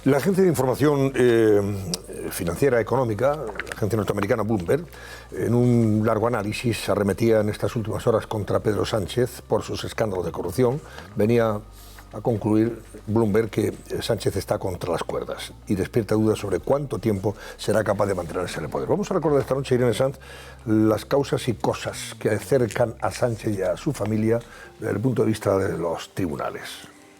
La agencia de información financiera económica, la agencia norteamericana Bloomberg, en un largo análisis arremetía en estas últimas horas contra Pedro Sánchez por sus escándalos de corrupción. Venía a concluir Bloomberg que Sánchez está contra las cuerdas y despierta dudas sobre cuánto tiempo será capaz de mantenerse en el poder. Vamos a recordar esta noche, Irene Sanz, las causas y cosas que acercan a Sánchez y a su familia desde el punto de vista de los tribunales.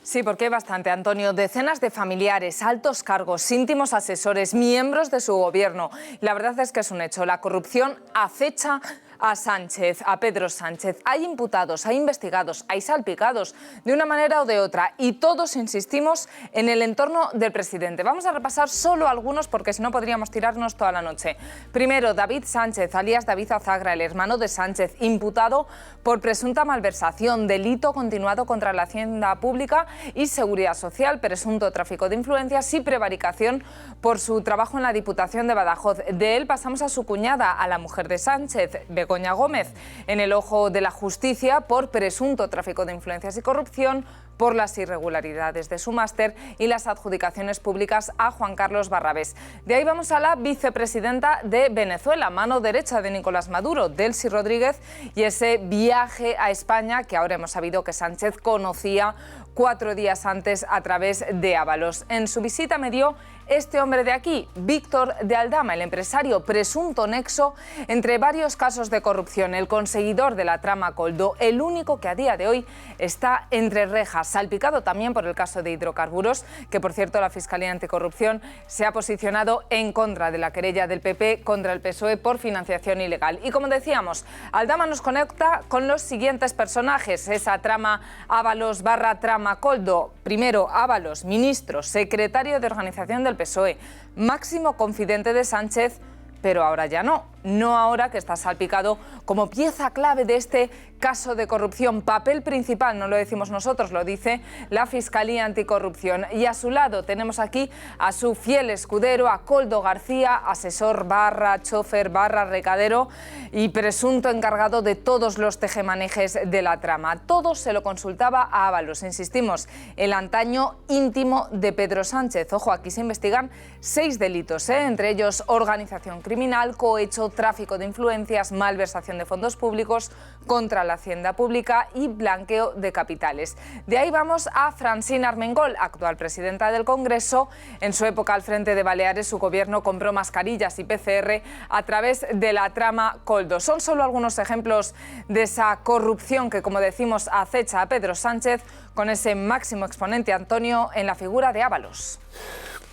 Sí, porque hay bastante, Antonio. Decenas de familiares, altos cargos, íntimos asesores, miembros de su gobierno. La verdad es que es un hecho. La corrupción acecha a Sánchez, a Pedro Sánchez. Hay imputados, hay investigados, hay salpicados de una manera o de otra y todos insistimos en el entorno del presidente. Vamos a repasar solo algunos porque si no podríamos tirarnos toda la noche. Primero, David Sánchez, alias David Azagra, el hermano de Sánchez, imputado por presunta malversación, delito continuado contra la hacienda pública y seguridad social, presunto tráfico de influencias y prevaricación por su trabajo en la Diputación de Badajoz. De él pasamos a su cuñada, a la mujer de Sánchez, Begoña Gómez, en el ojo de la justicia por presunto tráfico de influencias y corrupción, por las irregularidades de su máster y las adjudicaciones públicas a Juan Carlos Barrabés. De ahí vamos a la vicepresidenta de Venezuela, mano derecha de Nicolás Maduro, Delcy Rodríguez, y ese viaje a España que ahora hemos sabido que Sánchez conocía 4 días antes a través de Ábalos. En su visita me dio este hombre de aquí, Víctor de Aldama, el empresario, presunto nexo entre varios casos de corrupción, el conseguidor de la trama Koldo, el único que a día de hoy está entre rejas, salpicado también por el caso de hidrocarburos, que por cierto la Fiscalía Anticorrupción se ha posicionado en contra de la querella del PP contra el PSOE por financiación ilegal. Y como decíamos, Aldama nos conecta con los siguientes personajes, esa trama Ábalos / trama Koldo. Primero, Ábalos, ministro, secretario de organización del PSOE, máximo confidente de Sánchez, pero ahora ya no ahora que está salpicado como pieza clave de este caso de corrupción, papel principal, no lo decimos nosotros, lo dice la Fiscalía Anticorrupción. Y a su lado tenemos aquí a su fiel escudero, a Koldo García, asesor / chofer / recadero y presunto encargado de todos los tejemanejes de la trama. Todo se lo consultaba a Ábalos, insistimos, el antaño íntimo de Pedro Sánchez. Ojo, aquí se investigan 6 delitos, entre ellos organización criminal, cohecho, tráfico de influencias, malversación de fondos públicos contra la hacienda pública y blanqueo de capitales. De ahí vamos a Francine Armengol, actual presidenta del Congreso. En su época al frente de Baleares, su gobierno compró mascarillas y PCR a través de la trama Koldo. Son solo algunos ejemplos de esa corrupción que, como decimos, acecha a Pedro Sánchez, con ese máximo exponente, Antonio, en la figura de Ábalos.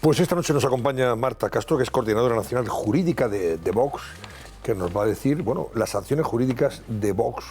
Pues esta noche nos acompaña Marta Castro, que es coordinadora nacional jurídica de Vox, que nos va a decir, bueno, las sanciones jurídicas de Vox,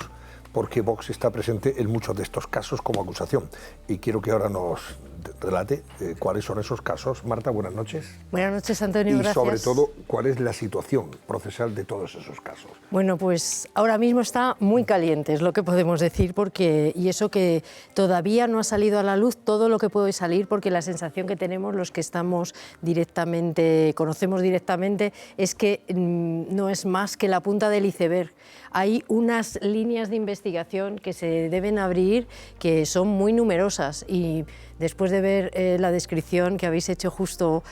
porque Vox está presente en muchos de estos casos como acusación. Y quiero que ahora nos relate cuáles son esos casos. Marta, buenas noches. Buenas noches, Antonio, gracias. Y sobre todo, cuál es la situación procesal de todos esos casos. Bueno, pues ahora mismo está muy caliente, es lo que podemos decir, y eso que todavía no ha salido a la luz todo lo que puede salir, porque la sensación que tenemos los que estamos directamente, conocemos directamente, es que no es más que la punta del iceberg. Hay unas líneas de investigación que se deben abrir que son muy numerosas y después de ver la descripción que habéis hecho justo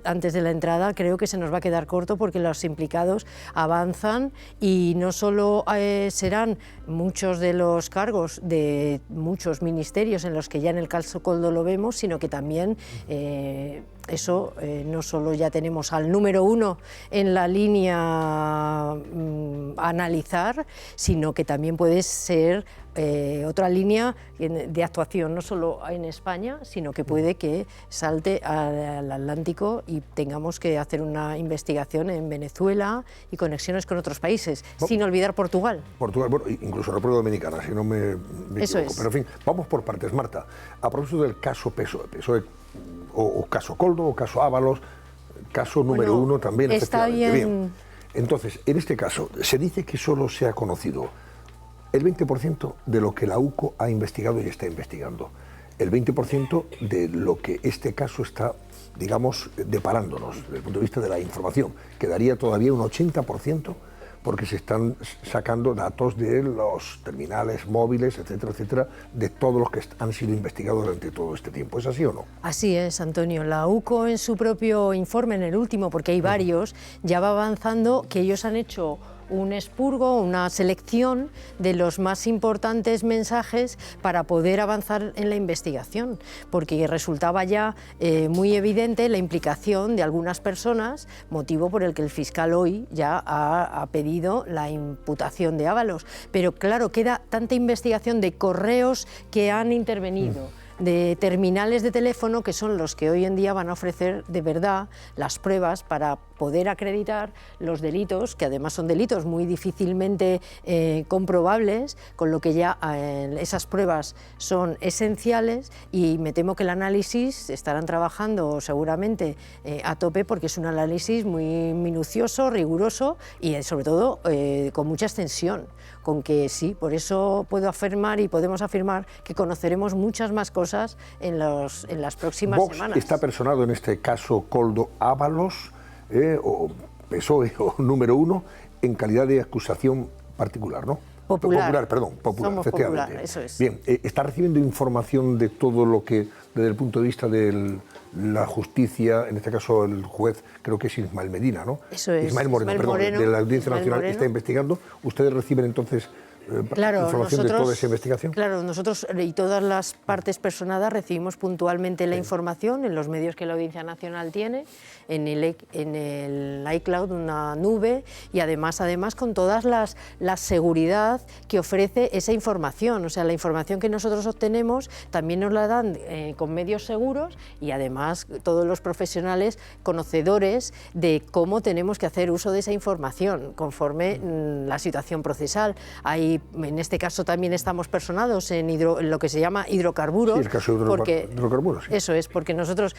antes de la entrada, creo que se nos va a quedar corto porque los implicados avanzan y no solo serán muchos de los cargos de muchos ministerios en los que ya en el caso Koldo lo vemos, sino que también no solo ya tenemos al número 1 en la línea a analizar, sino que también puede ser otra línea de actuación, no solo en España, sino que puede que salte al Atlántico y tengamos que hacer una investigación en Venezuela y conexiones con otros países, sin olvidar Portugal. Portugal, bueno, incluso República Dominicana, si no me Eso equivoco. es. Pero en fin, vamos por partes, Marta. A propósito del caso PSOE, o caso Koldo, o caso Ábalos, caso número 1 también, está efectivamente. bien. Entonces, en este caso, se dice que solo se ha conocido el 20% de lo que la UCO ha investigado y está investigando. El 20% de lo que este caso está, digamos, deparándonos desde el punto de vista de la información. Quedaría todavía un 80% porque se están sacando datos de los terminales móviles, etcétera, etcétera, de todos los que han sido investigados durante todo este tiempo. ¿Es así o no? Así es, Antonio. La UCO en su propio informe, en el último, porque hay varios, ya va avanzando que ellos han hecho un expurgo, una selección de los más importantes mensajes para poder avanzar en la investigación, porque resultaba ya muy evidente la implicación de algunas personas, motivo por el que el fiscal hoy ya ha pedido la imputación de Ábalos. Pero claro, queda tanta investigación de correos que han intervenido, de terminales de teléfono, que son los que hoy en día van a ofrecer de verdad las pruebas para poder acreditar los delitos, que además son delitos muy difícilmente comprobables, con lo que ya esas pruebas son esenciales, y me temo que el análisis estarán trabajando seguramente a tope, porque es un análisis muy minucioso, riguroso y sobre todo con mucha extensión, con que sí, por eso puedo afirmar y podemos afirmar que conoceremos muchas más cosas en las próximas semanas. Vox está personado en este caso Koldo Ábalos, o PSOE, o número 1, en calidad de acusación particular, ¿no? Popular, popular, somos efectivamente. popular, eso es. Bien, ¿está recibiendo información de todo lo que, desde el punto de vista de la justicia, en este caso el juez, creo que es Ismael Medina, ¿no? Eso es. Ismael Moreno, de la Audiencia Nacional, está investigando? ¿Ustedes reciben entonces información de toda esa investigación? Claro, nosotros y todas las partes personadas recibimos puntualmente la información en los medios que la Audiencia Nacional tiene, en el iCloud, una nube, y además con todas la seguridad que ofrece esa información. O sea, la información que nosotros obtenemos también nos la dan con medios seguros, y además todos los profesionales conocedores de cómo tenemos que hacer uso de esa información conforme la situación procesal. En este caso también estamos personados en lo que se llama hidrocarburos. Sí, el caso de hidrocarburos. Sí. Eso es, porque nosotros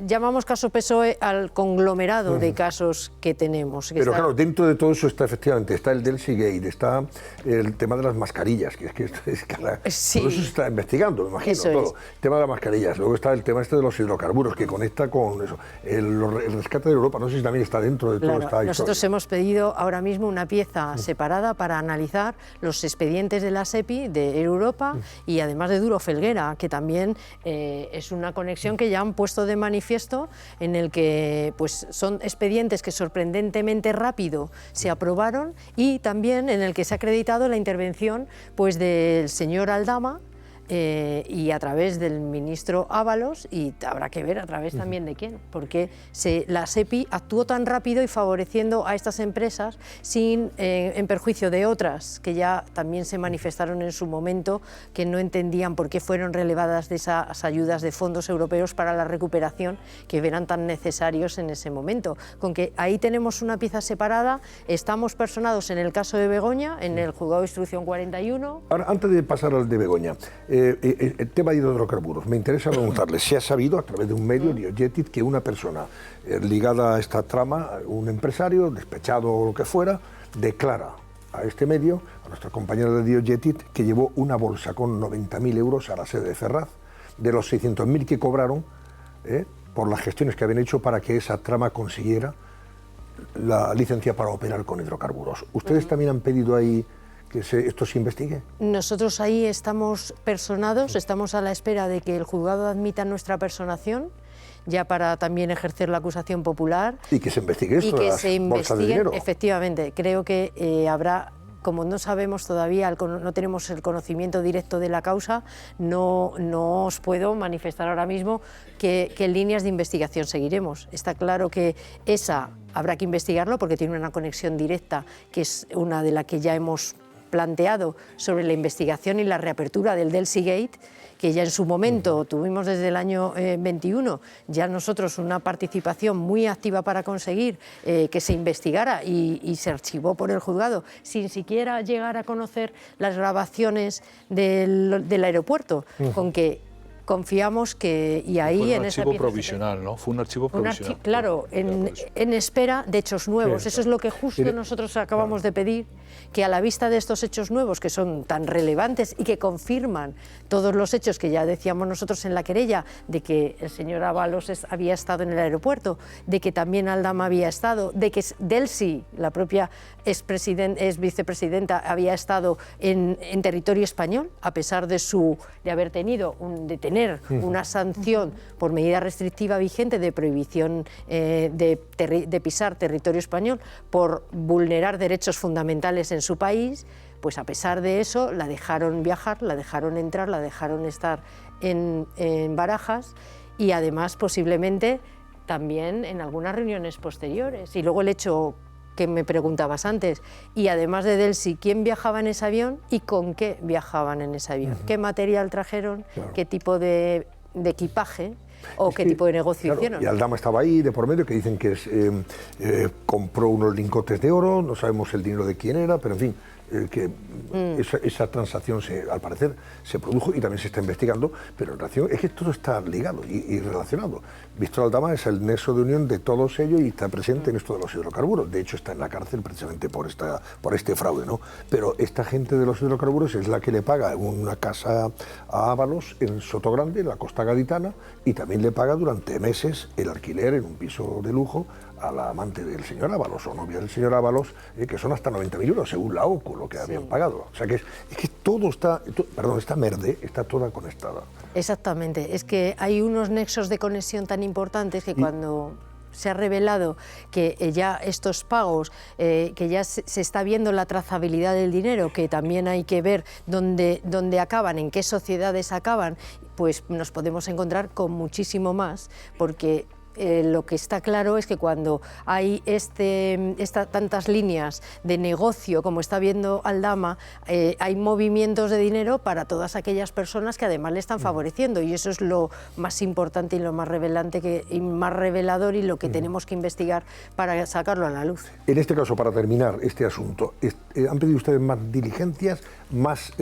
llamamos caso PSOE al conglomerado de casos que tenemos. Pero claro, dentro de todo eso está efectivamente, está el Delsigate, está el tema de las mascarillas, sí. Todo eso se está investigando, me imagino, eso todo. El tema de las mascarillas, luego está el tema de los hidrocarburos, que conecta con eso. El rescate de Europa, no sé si también está dentro de toda esta historia. Nosotros hemos pedido ahora mismo una pieza separada para analizar los expedientes de la SEPI de Europa y además de Duro Felguera, que también es una conexión que ya han puesto de manifiesto, en el que pues son expedientes que sorprendentemente rápido se aprobaron, y también en el que se ha acreditado la intervención pues del señor Aldama, y a través del ministro Ábalos, y habrá que ver a través también de quién, porque la SEPI actuó tan rápido y favoreciendo a estas empresas en perjuicio de otras que ya también se manifestaron en su momento, que no entendían por qué fueron relevadas de esas ayudas de fondos europeos para la recuperación, que eran tan necesarios en ese momento. Con que ahí tenemos una pieza separada, estamos personados en el caso de Begoña, en el Juzgado de Instrucción 41. Ahora, antes de pasar al de Begoña, el tema de hidrocarburos, me interesa preguntarle, se ha sabido a través de un medio, Diogetit, que una persona ligada a esta trama, un empresario, despechado o lo que fuera, declara a este medio, a nuestra compañera de Diogetit, que llevó una bolsa con 90.000 euros a la sede de Ferraz, de los 600.000 que cobraron por las gestiones que habían hecho para que esa trama consiguiera la licencia para operar con hidrocarburos. ¿Ustedes también han pedido ahí que esto se investigue? Nosotros ahí estamos personados, estamos a la espera de que el juzgado admita nuestra personación, ya para también ejercer la acusación popular. Y que se investigue esto, y que las se bolsas de dinero. Efectivamente, creo que habrá, como no sabemos todavía, no tenemos el conocimiento directo de la causa, no os puedo manifestar ahora mismo qué líneas de investigación seguiremos. Está claro que esa habrá que investigarlo porque tiene una conexión directa, que es una de las que ya hemos planteado sobre la investigación y la reapertura del Delsigate, que ya en su momento tuvimos desde el año 21, ya nosotros una participación muy activa para conseguir que se investigara, y se archivó por el juzgado sin siquiera llegar a conocer las grabaciones del aeropuerto, con confiamos que... Y ahí fue un en esa archivo pieza provisional, ¿no? Fue un archivo provisional. Claro, en espera de hechos nuevos. Sí, eso es lo que justo nosotros acabamos de pedir, que a la vista de estos hechos nuevos, que son tan relevantes y que confirman todos los hechos que ya decíamos nosotros en la querella, de que el señor Ábalos había estado en el aeropuerto, de que también Aldama había estado, de que Delcy, la propia ex vicepresidenta, había estado en territorio español, a pesar de haber tenido de tener una sanción por medida restrictiva vigente de prohibición de pisar territorio español por vulnerar derechos fundamentales en su país. Pues a pesar de eso la dejaron viajar, la dejaron entrar, la dejaron estar en Barajas, y además posiblemente también en algunas reuniones posteriores. Y luego el hecho que me preguntabas antes, y además de Delcy, ¿quién viajaba en ese avión y con qué viajaban en ese avión? ¿Qué material trajeron? Claro. ¿Qué tipo de equipaje? ¿O qué tipo de negocio hicieron? Y Aldama estaba ahí de por medio, que dicen que compró unos lingotes de oro, no sabemos el dinero de quién era, pero en fin, que esa transacción al parecer se produjo y también se está investigando, pero en relación es que todo está ligado y relacionado. Víctor Aldama es el nexo de unión de todos ellos y está presente en esto de los hidrocarburos. De hecho está en la cárcel precisamente por este fraude, ¿no? Pero esta gente de los hidrocarburos es la que le paga una casa a Ábalos en Sotogrande, en la costa gaditana, y también le paga durante meses el alquiler en un piso de lujo a la amante del señor Ábalos o novia del señor Ábalos, que son hasta 90.000 euros, según la OCU, lo que habían pagado. O sea que es que todo está, esta merde está toda conectada. Exactamente, es que hay unos nexos de conexión tan importantes que cuando se ha revelado que ya estos pagos, que ya se está viendo la trazabilidad del dinero, que también hay que ver dónde acaban, en qué sociedades acaban, pues nos podemos encontrar con muchísimo más, porque lo que está claro es que cuando hay tantas líneas de negocio como está viendo Aldama, hay movimientos de dinero para todas aquellas personas que además le están favoreciendo, y eso es lo más importante y lo más revelante y más revelador, y lo que tenemos que investigar para sacarlo a la luz. En este caso, para terminar este asunto, ¿han pedido ustedes más diligencias, más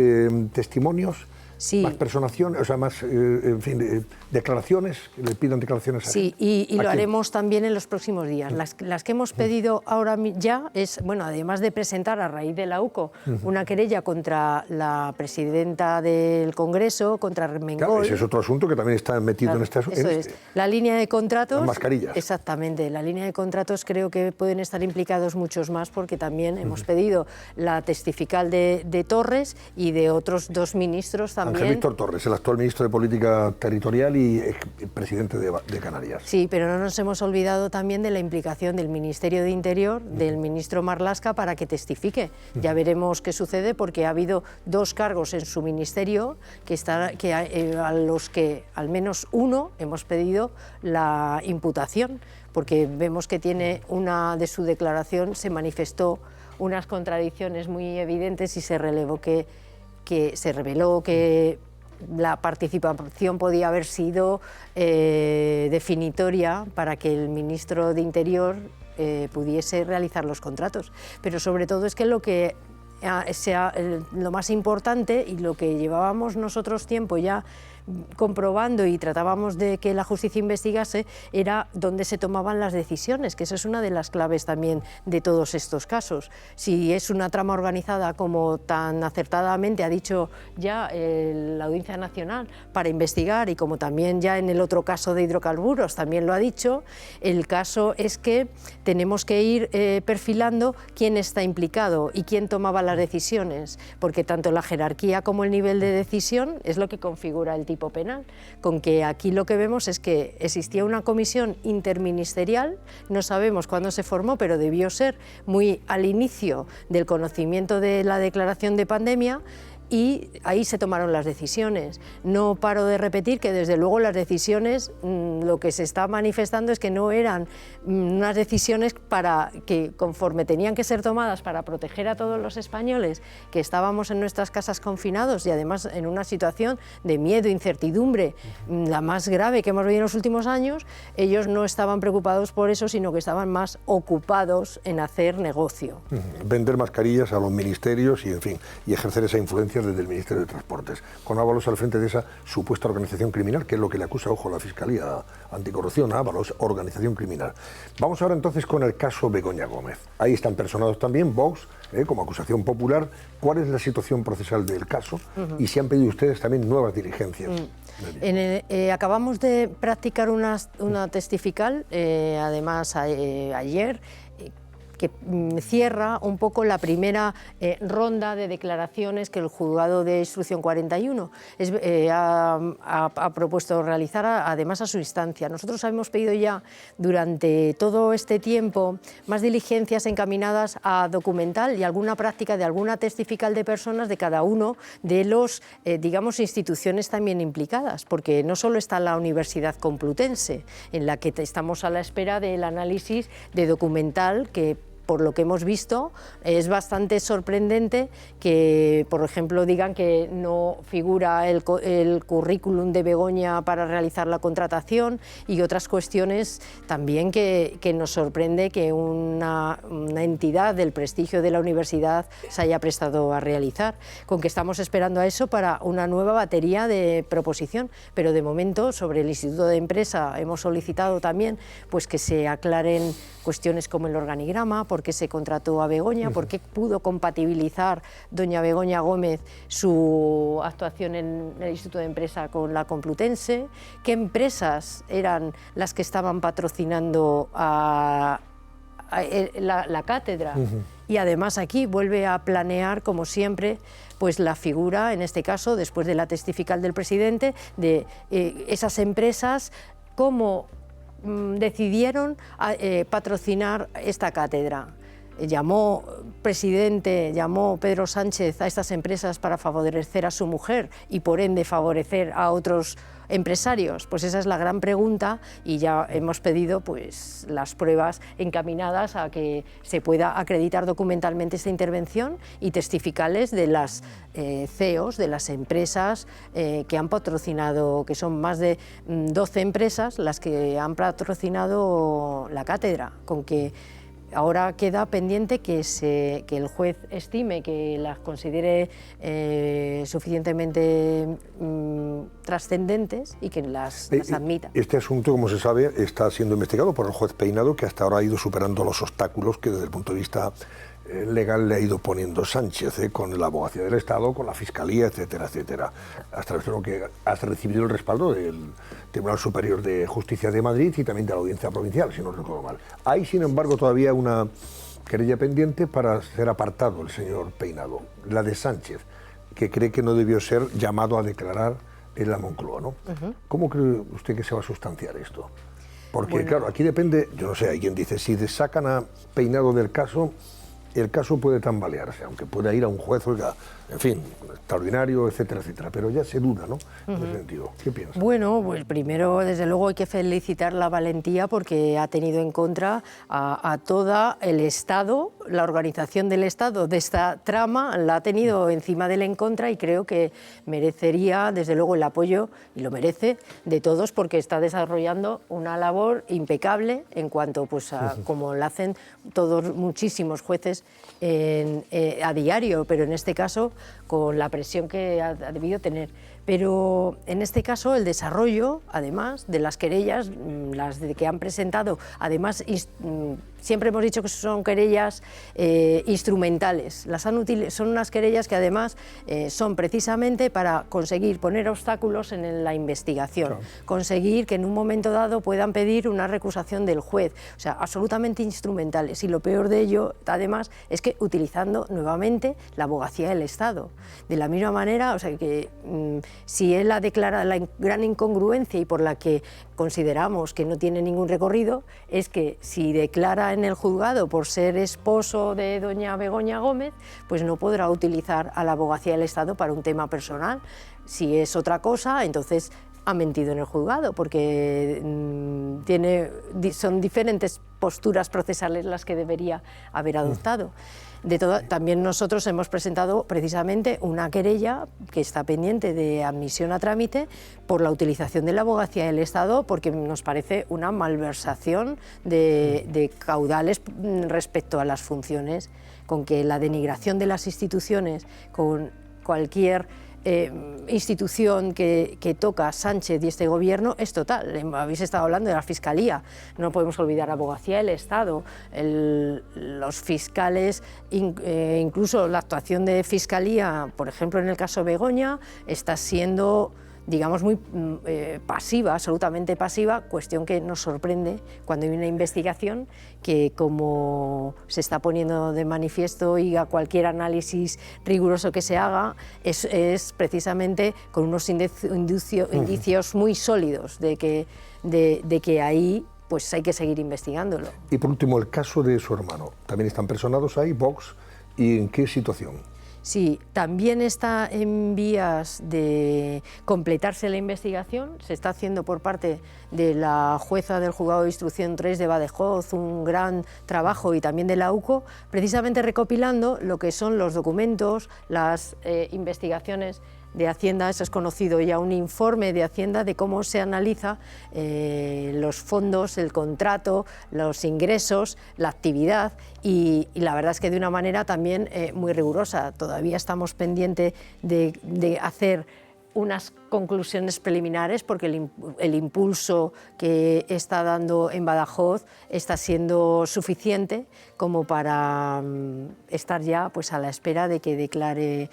testimonios? Sí. Más personaciones, o sea, más, en fin, declaraciones, que le pidan declaraciones a Sí, y lo haremos también en los próximos días. Las que hemos pedido ahora ya es, bueno, además de presentar a raíz de la UCO una querella contra la presidenta del Congreso, contra Armengol. Claro, ese es otro asunto que también está metido en este asunto. Eso es. La línea de contratos... Las mascarillas. Exactamente, la línea de contratos creo que pueden estar implicados muchos más, porque también hemos pedido la testifical de Torres y de otros dos ministros también. Ángel Víctor Torres, el actual ministro de Política Territorial y presidente de Canarias. Sí, pero no nos hemos olvidado también de la implicación del Ministerio de Interior, del ministro Marlaska, para que testifique. Ya veremos qué sucede, porque ha habido dos cargos en su ministerio a los que al menos uno hemos pedido la imputación, porque vemos que tiene de su declaración se manifestó unas contradicciones muy evidentes y se reveló que la participación podía haber sido definitoria para que el ministro de Interior pudiese realizar los contratos. Pero sobre todo es que lo más importante, y lo que llevábamos nosotros tiempo ya comprobando y tratábamos de que la justicia investigase, era dónde se tomaban las decisiones, que esa es una de las claves también de todos estos casos. Si es una trama organizada, como tan acertadamente ha dicho ya la Audiencia Nacional, para investigar, y como también ya en el otro caso de hidrocarburos también lo ha dicho, el caso es que tenemos que ir perfilando quién está implicado y quién tomaba las decisiones, porque tanto la jerarquía como el nivel de decisión es lo que configura el tipo penal, con que aquí lo que vemos es que existía una comisión interministerial, no sabemos cuándo se formó, pero debió ser muy al inicio del conocimiento de la declaración de pandemia, y ahí se tomaron las decisiones. No paro de repetir que desde luego las decisiones, lo que se está manifestando es que no eran unas decisiones que conforme tenían que ser tomadas para proteger a todos los españoles que estábamos en nuestras casas confinados, y además en una situación de miedo, incertidumbre, la más grave que hemos vivido en los últimos años. Ellos no estaban preocupados por eso, sino que estaban más ocupados en hacer negocio. Vender mascarillas a los ministerios y, en fin, y ejercer esa influencia Judicial desde el Ministerio de Transportes, con Ábalos al frente de esa supuesta organización criminal, que es lo que le acusa, ojo, la Fiscalía Anticorrupción a Ábalos, organización criminal. Vamos ahora entonces con el caso Begoña Gómez. Ahí están personados también Vox, como acusación popular. ¿Cuál es la situación procesal del caso? Y si han pedido ustedes también nuevas diligencias. Acabamos de practicar una testifical, además ayer, que cierra un poco la primera ronda de declaraciones que el Juzgado de Instrucción 41 ha propuesto realizar, además a su instancia. Nosotros hemos pedido ya durante todo este tiempo más diligencias encaminadas a documental y alguna práctica de alguna testifical de personas de cada uno de los, digamos, instituciones también implicadas, porque no solo está la Universidad Complutense, en la que estamos a la espera del análisis de documental que, por lo que hemos visto, es bastante sorprendente que, por ejemplo, digan que no figura el currículum de Begoña para realizar la contratación y otras cuestiones también que nos sorprende que una entidad del prestigio de la universidad se haya prestado a realizar. Con que estamos esperando a eso para una nueva batería de proposición, pero de momento sobre el Instituto de Empresa hemos solicitado también pues que se aclaren cuestiones como el organigrama, por qué se contrató a Begoña, por qué pudo compatibilizar doña Begoña Gómez su actuación en el Instituto de Empresa con la Complutense, qué empresas eran las que estaban patrocinando a la cátedra. Y además aquí vuelve a planear, como siempre, pues la figura, en este caso, después de la testifical del presidente, de esas empresas, cómo decidieron patrocinar esta cátedra. Llamó Pedro Sánchez a estas empresas para favorecer a su mujer y por ende favorecer a otros empresarios. Pues esa es la gran pregunta y ya hemos pedido pues las pruebas encaminadas a que se pueda acreditar documentalmente esta intervención y testificales de las CEOs de las empresas que han patrocinado, que son más de 12 empresas las que han patrocinado la cátedra, con que ahora queda pendiente que el juez estime, que las considere suficientemente trascendentes y que las admita. Este asunto, como se sabe, está siendo investigado por el juez Peinado, que hasta ahora ha ido superando los obstáculos que desde el punto de vista legal le ha ido poniendo Sánchez, con la Abogacía del Estado, con la Fiscalía, etcétera, etcétera. Hasta lo que has recibido el respaldo del Tribunal Superior de Justicia de Madrid y también de la Audiencia Provincial, si no recuerdo mal. Hay, sin embargo, todavía una querella pendiente para ser apartado el señor Peinado, la de Sánchez, que cree que no debió ser llamado a declarar en la Moncloa, ¿no? ¿Cómo cree usted que se va a sustanciar esto? Porque, bueno, claro, aquí depende, yo no sé, hay quien dice, si sacan a Peinado del caso, el caso puede tambalearse, aunque pueda ir a un juez, oiga, en fin, extraordinario, etcétera, etcétera, pero ya se duda, ¿no? En ese sentido. ¿Qué piensa? Bueno, pues primero, desde luego, hay que felicitar la valentía porque ha tenido en contra a todo el Estado, la organización del Estado de esta trama, la ha tenido encima de él en contra y creo que merecería, desde luego, el apoyo, y lo merece, de todos porque está desarrollando una labor impecable en cuanto pues, a como la hacen todos, muchísimos jueces a diario, pero en este caso con la presión que ha debido tener. Pero en este caso el desarrollo, además de las querellas, las que han presentado, además siempre hemos dicho que son querellas instrumentales, son unas querellas que además son precisamente para conseguir poner obstáculos en la investigación, claro, conseguir que en un momento dado puedan pedir una recusación del juez, o sea, absolutamente instrumentales. Y lo peor de ello, además, es que utilizando nuevamente la abogacía del Estado. De la misma manera, o sea, que si él ha declarado la gran incongruencia y por la que consideramos que no tiene ningún recorrido, es que si declara en el juzgado por ser esposo de doña Begoña Gómez, pues no podrá utilizar a la abogacía del Estado para un tema personal. Si es otra cosa, entonces ha mentido en el juzgado, porque son diferentes posturas procesales las que debería haber adoptado. También nosotros hemos presentado precisamente una querella que está pendiente de admisión a trámite por la utilización de la abogacía del Estado, porque nos parece una malversación de caudales respecto a las funciones, con que la denigración de las instituciones con cualquier institución que toca Sánchez y este gobierno es total. Habéis estado hablando de la Fiscalía, no podemos olvidar Abogacía del Estado, los fiscales, incluso la actuación de Fiscalía, por ejemplo en el caso Begoña, está siendo, digamos, muy pasiva, absolutamente pasiva, cuestión que nos sorprende cuando hay una investigación que, como se está poniendo de manifiesto y a cualquier análisis riguroso que se haga, es precisamente con unos indicios muy sólidos de que ahí pues hay que seguir investigándolo. Y por último, el caso de su hermano. ¿También están personados ahí, Vox? ¿Y en qué situación? Sí, también está en vías de completarse la investigación, se está haciendo por parte de la jueza del Juzgado de Instrucción 3 de Badajoz un gran trabajo, y también de la UCO, precisamente recopilando lo que son los documentos, las investigaciones de Hacienda. Eso es conocido ya, un informe de Hacienda de cómo se analiza los fondos, el contrato, los ingresos, la actividad, y la verdad es que de una manera también muy rigurosa. Todavía estamos pendientes de hacer unas conclusiones preliminares, porque el impulso que está dando en Badajoz está siendo suficiente como para estar ya pues a la espera de que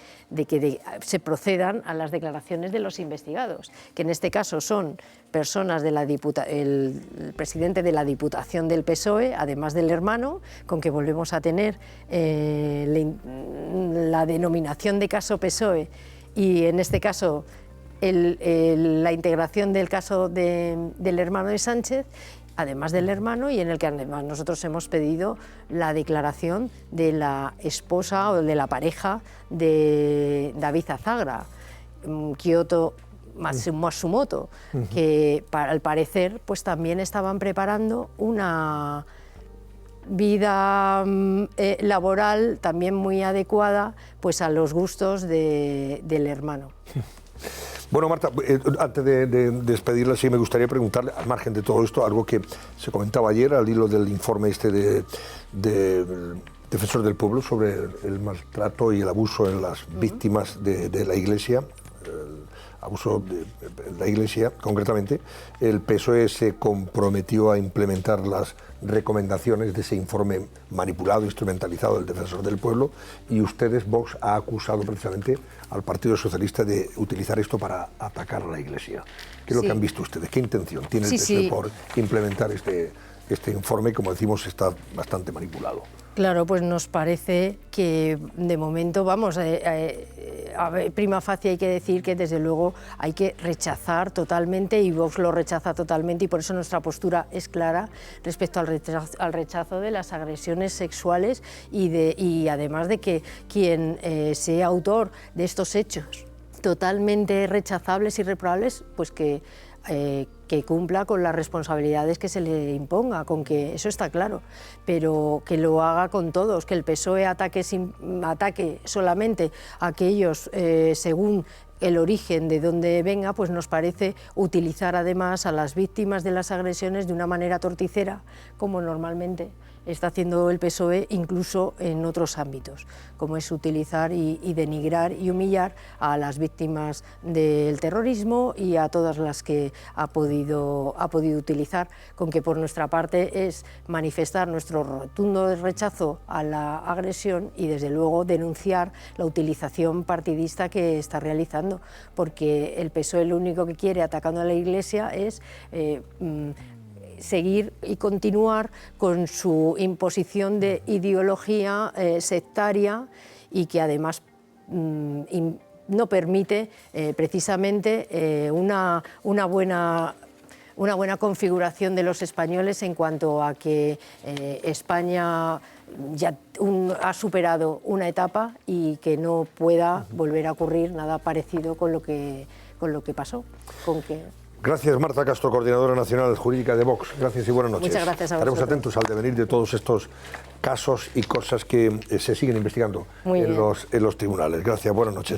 se procedan a las declaraciones de los investigados, que en este caso son personas de el presidente de la Diputación del PSOE, además del hermano, con que volvemos a tener la denominación de caso PSOE, y en este caso la integración del caso del hermano de Sánchez, además del hermano, y en el que además nosotros hemos pedido la declaración de la esposa o de la pareja de David Azagra, Kyoto Matsumoto, que al parecer pues también estaban preparando una vida laboral también muy adecuada pues a los gustos del hermano. Bueno, Marta, antes de despedirla, sí me gustaría preguntarle, al margen de todo esto, algo que se comentaba ayer al hilo del informe de Defensor del Pueblo sobre el maltrato y el abuso en las víctimas de la Iglesia, abuso de la Iglesia concretamente. El PSOE se comprometió a implementar las recomendaciones de ese informe manipulado, instrumentalizado del Defensor del Pueblo, y ustedes, Vox, ha acusado precisamente al Partido Socialista de utilizar esto para atacar a la Iglesia. ¿Qué es lo que han visto ustedes? ¿Qué intención tiene el PSOE por implementar este informe, como decimos, está bastante manipulado? Claro, pues nos parece que de momento, vamos, prima facie hay que decir que desde luego hay que rechazar totalmente, y Vox lo rechaza totalmente, y por eso nuestra postura es clara respecto al rechazo de las agresiones sexuales y además de que quien sea autor de estos hechos totalmente rechazables y reprobables, pues que cumpla con las responsabilidades que se le imponga, con que eso está claro, pero que lo haga con todos, que el PSOE ataque solamente a aquellos según el origen de donde venga, pues nos parece utilizar además a las víctimas de las agresiones de una manera torticera, como normalmente está haciendo el PSOE incluso en otros ámbitos, como es utilizar y denigrar y humillar a las víctimas del terrorismo y a todas las que ha podido utilizar, con que por nuestra parte es manifestar nuestro rotundo rechazo a la agresión y desde luego denunciar la utilización partidista que está realizando, porque el PSOE lo único que quiere atacando a la Iglesia es seguir y continuar con su imposición de ideología sectaria, y que además no permite precisamente una buena configuración de los españoles en cuanto a que España ya ha superado una etapa y que no pueda volver a ocurrir nada parecido con lo que pasó. Gracias, Marta Castro, coordinadora nacional jurídica de Vox. Gracias y buenas noches. Muchas gracias a Estaremos vosotros. atentos al devenir de todos estos casos y cosas que se siguen investigando en los tribunales. Gracias, buenas noches.